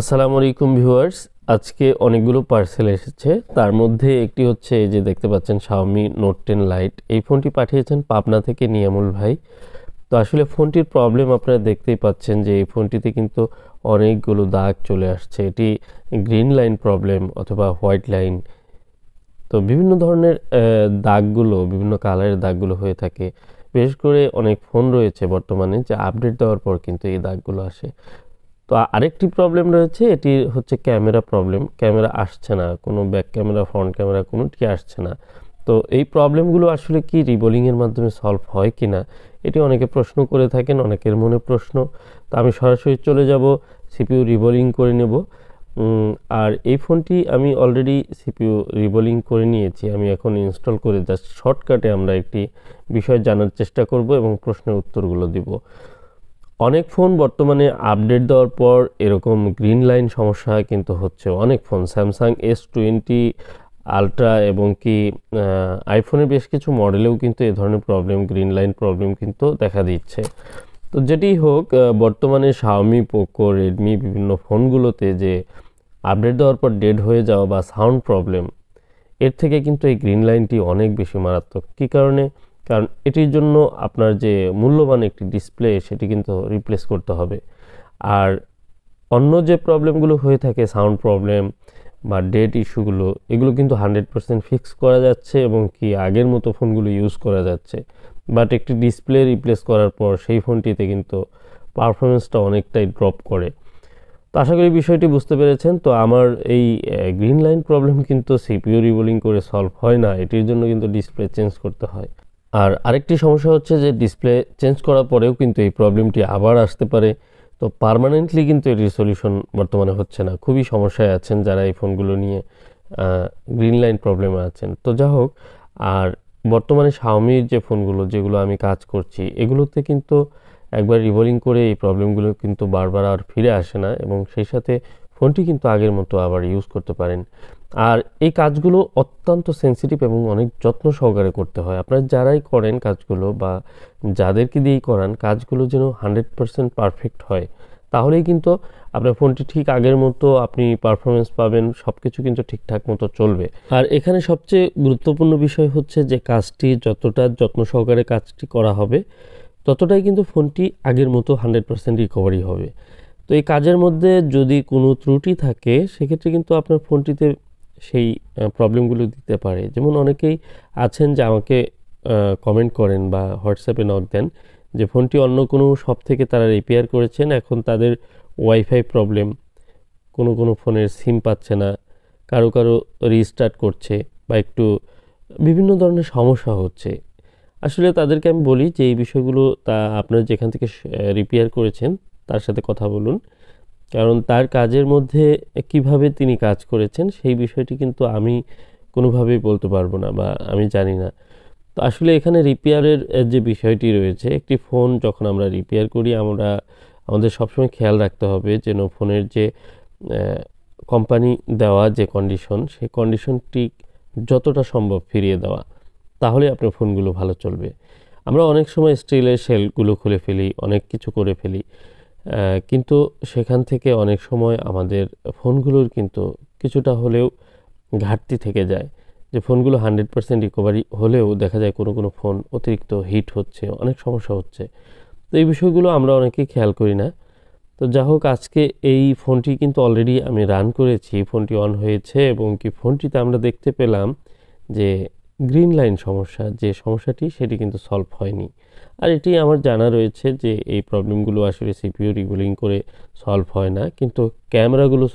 আসসালামু আলাইকুম ভিউয়ার্স, আজকে অনেকগুলো পার্সেল এসেছে। তার মধ্যে একটি হচ্ছে এই যে দেখতে পাচ্ছেন Xiaomi Note 10 Lite। এই ফোনটি পাঠিয়েছেন পাবনা থেকে নিয়ামুল ভাই। তো আসলে ফোনটির প্রবলেম আপনারা দেখতেই পাচ্ছেন যে এই ফোনটিতে কিন্তু অনেকগুলো দাগ চলে আসছে। এটি গ্রিন লাইন প্রবলেম অথবা হোয়াইট লাইন। তো বিভিন্ন ধরনের দাগগুলো, বিভিন্ন কালারের দাগগুলো হয়ে থাকে। বিশেষ করে অনেক ফোন রয়েছে বর্তমানে যে আপডেট দেওয়ার পর কিন্তু এই দাগগুলো আসে। তো আরেকটি প্রবলেম রয়েছে, এটি হচ্ছে ক্যামেরা প্রবলেম। ক্যামেরা আসছে না, কোনো ব্যাক ক্যামেরা ফ্রন্ট ক্যামেরা কোনোটি আসছে না। তো এই প্রবলেমগুলো আসলে কি রিবোলিংয়ের মাধ্যমে সলভ হয় কি না, এটি অনেকে প্রশ্ন করে থাকেন, অনেকের মনে প্রশ্ন। তো আমি সরাসরি চলে যাব, সিপিইউ রিবোলিং করে নেব। আর এই ফোনটি আমি অলরেডি সিপিইউ রিবোলিং করে নিয়েছি। আমি এখন ইনস্টল করে জাস্ট শর্টকাটে আমরা একটি বিষয় জানার চেষ্টা করব এবং প্রশ্নের উত্তরগুলো দিব। অনেক ফোন বর্তমানে আপডেট দেওয়ার পর এরকম গ্রিন লাইন সমস্যা কিন্তু হচ্ছে। অনেক ফোন স্যামসাং S20 আলট্রা এবং কি আইফোনের বেশ কিছু মডেলেও কিন্তু এ ধরনের প্রবলেম, গ্রিন লাইন প্রবলেম কিন্তু দেখা দিচ্ছে। তো যেটি হোক, বর্তমানে Xiaomi, পোকো, রেডমি বিভিন্ন ফোনগুলোতে যে আপডেট দেওয়ার পর ডেড হয়ে যাওয়া বা সাউন্ড প্রবলেম, এর থেকে কিন্তু এই গ্রিন লাইনটি অনেক বেশি মারাত্মক। কী কারণে? কারণ এটির জন্য আপনার যে মূল্যবান একটি ডিসপ্লে সেটি কিন্তু রিপ্লেস করতে হবে। আর অন্য যে প্রবলেমগুলো হয়ে থাকে, সাউন্ড প্রবলেম বা ডেট ইস্যুগুলো, এগুলো কিন্তু 100% ফিক্স করা যাচ্ছে এবং কি আগের মতো ফোনগুলো ইউজ করা যাচ্ছে। বাট একটি ডিসপ্লে রিপ্লেস করার পর সেই ফোনটিতে কিন্তু পারফরমেন্সটা অনেকটাই ড্রপ করে। তো আশা করি বিষয়টি বুঝতে পেরেছেন। তো আমার এই গ্রিন লাইন প্রবলেম কিন্তু সিপিইউ রিবোলিং করে সলভ হয় না, এটির জন্য কিন্তু ডিসপ্লে চেঞ্জ করতে হয়। আর আরেকটি সমস্যা হচ্ছে যে ডিসপ্লে চেঞ্জ করার পরেও কিন্তু এই প্রবলেমটি আবার আসতে পারে। তো পার্মানেন্টলি কিন্তু এটির সলিউশন বর্তমানে হচ্ছে না। খুবই সমস্যায় আছেন যারা এই ফোনগুলো নিয়ে গ্রিন লাইন প্রবলেমে আছেন। তো যা হোক, আর বর্তমানে Xiaomiর যে ফোনগুলো যেগুলো আমি কাজ করছি, এগুলোতে কিন্তু একবার রিবোলিং করে এই প্রবলেমগুলো কিন্তু বারবার আর ফিরে আসে না এবং সেই সাথে ফোনটি কিন্তু আগের মতো আবার ইউজ করতে পারেন। আর এই কাজগুলো অত্যন্ত সেন্সিটিভ এবং অনেক যত্ন সহকারে করতে হয়। আপনারা যারাই করেন কাজগুলো বা যাদেরকে দিয়েই করান, কাজগুলো যেন 100% পারফেক্ট হয়। তাহলেই কিন্তু আপনার ফোনটি ঠিক আগের মতো আপনি পারফরমেন্স পাবেন, সব কিছু কিন্তু ঠিকঠাক মতো চলবে। আর এখানে সবচেয়ে গুরুত্বপূর্ণ বিষয় হচ্ছে যে কাজটি যতটা যত্ন সহকারে কাজটি করা হবে, ততটাই কিন্তু ফোনটি আগের মতো 100% রিকভারি হবে। তো এই কাজের মধ্যে যদি কোনো ত্রুটি থাকে, সেক্ষেত্রে কিন্তু আপনার ফোনটিতে সেই প্রবলেমগুলো দিতে পারে। যেমন অনেকেই আছেন যে আমাকে কমেন্ট করেন বা হোয়াটসঅ্যাপে নক দেন যে ফোনটি অন্য কোনো শপ থেকে তারা রিপেয়ার করেছেন, এখন তাদের ওয়াইফাই প্রবলেম, কোনো কোনো ফোনের সিম পাচ্ছে না, কারো কারো রিস্টার্ট করছে বা একটু বিভিন্ন ধরনের সমস্যা হচ্ছে। আসলে তাদেরকে আমি বলি যে এই বিষয়গুলো আপনারা যেখান থেকে রিপেয়ার করেছেন তার সাথে কথা বলুন, কারণ তার কাজের মধ্যে কিভাবে তিনি কাজ করেছেন সেই বিষয়টি কিন্তু আমি কোনোভাবেই বলতে পারবো না বা আমি জানি না। তো আসলে এখানে রিপেয়ারের যে বিষয়টি রয়েছে, একটি ফোন যখন আমরা রিপেয়ার করি, আমাদের সবসময় খেয়াল রাখতে হবে যেন ফোনের যে কোম্পানি দেওয়া যে কন্ডিশন, সেই কন্ডিশনটি যতটা সম্ভব ফিরিয়ে দেওয়া, তাহলে আপনার ফোনগুলো ভালো চলবে। আমরা অনেক সময় স্টিলের শেলগুলো খুলে ফেলি, অনেক কিছু করে ফেলি, কিন্তু সেখান থেকে অনেক সময় আমাদের ফোনগুলোর কিন্তু কিছুটা হলেও ঘাটতি থেকে যায়। যে ফোনগুলো 100% রিকভারি হলেও দেখা যায় কোনো কোনো ফোন অতিরিক্ত হিট হচ্ছে, অনেক সমস্যা হচ্ছে। তো এই বিষয়গুলো আমরা অনেকেই খেয়াল করি না। তো যা হোক, আজকে এই ফোনটি কিন্তু অলরেডি আমি রান করেছি, ফোনটি অন হয়েছে এবং কি ফোনটিতে আমরা দেখতে পেলাম যে গ্রিন লাইন সমস্যা, যে সমস্যাটি সেটি কিন্তু সলভ হয়নি। আর এটি আমার জানা রয়েছে যে এই প্রবলেমগুলো আসলে সিপিইউ রিবোলিং করে সলভ হয় না, কিন্তু ক্যামেরাগুলো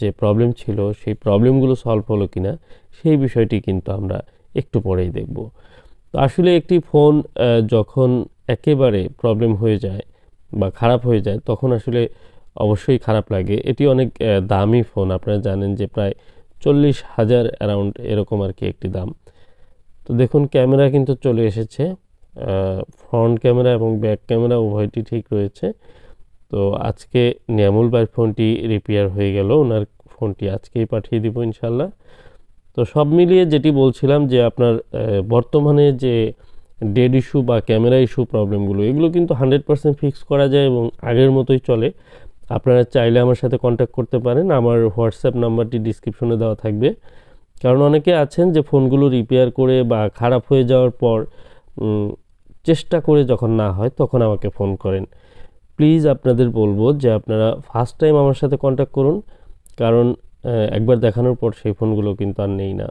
যে প্রবলেম ছিল সেই প্রবলেমগুলো সলভ হলো কিনা সেই বিষয়টি কিন্তু আমরা একটু পরেই দেখব। তো আসলে একটি ফোন যখন একেবারে প্রবলেম হয়ে যায় বা খারাপ হয়ে যায়, তখন আসলে অবশ্যই খারাপ লাগে। এটি অনেক দামি ফোন, আপনারা জানেন যে প্রায় 40,000 অ্যারাউন্ড এরকম আর কি একটি দাম। তো দেখুন ক্যামেরা কিন্তু চলে এসেছে, ফ্রন্ট ক্যামেরা এবং ব্যাক ক্যামেরা উভয়টি ঠিক রয়েছে। তো আজকে নিয়ামুল ভাইয়ের ফোনটি রিপেয়ার হয়ে গেল, ওনার ফোনটি আজকেই পাঠিয়ে দিব ইনশাল্লাহ। তো সব মিলিয়ে যেটি বলছিলাম যে আপনার বর্তমানে যে ডেড ইস্যু বা ক্যামেরা ইস্যু প্রবলেমগুলো, এগুলো কিন্তু 100% ফিক্স করা যায় এবং আগের মতোই চলে। আপনারা চাইলে আমার সাথে কন্ট্যাক্ট করতে পারেন, আমার হোয়াটসঅ্যাপ নাম্বারটি ডিসক্রিপশনে দেওয়া থাকবে। কারণ অনেকে আছেন যে ফোনগুলো রিপেয়ার করে বা খারাপ হয়ে যাওয়ার পর চেষ্টা করে যখন না হয় তখন আমাকে ফোন করেন। প্লিজ আপনাদের বলবো যে আপনারা ফার্স্ট টাইম আমার সাথে কন্ট্যাক্ট করুন, কারণ একবার দেখানোর পর সেই ফোনগুলো কিন্তু আর নেই না।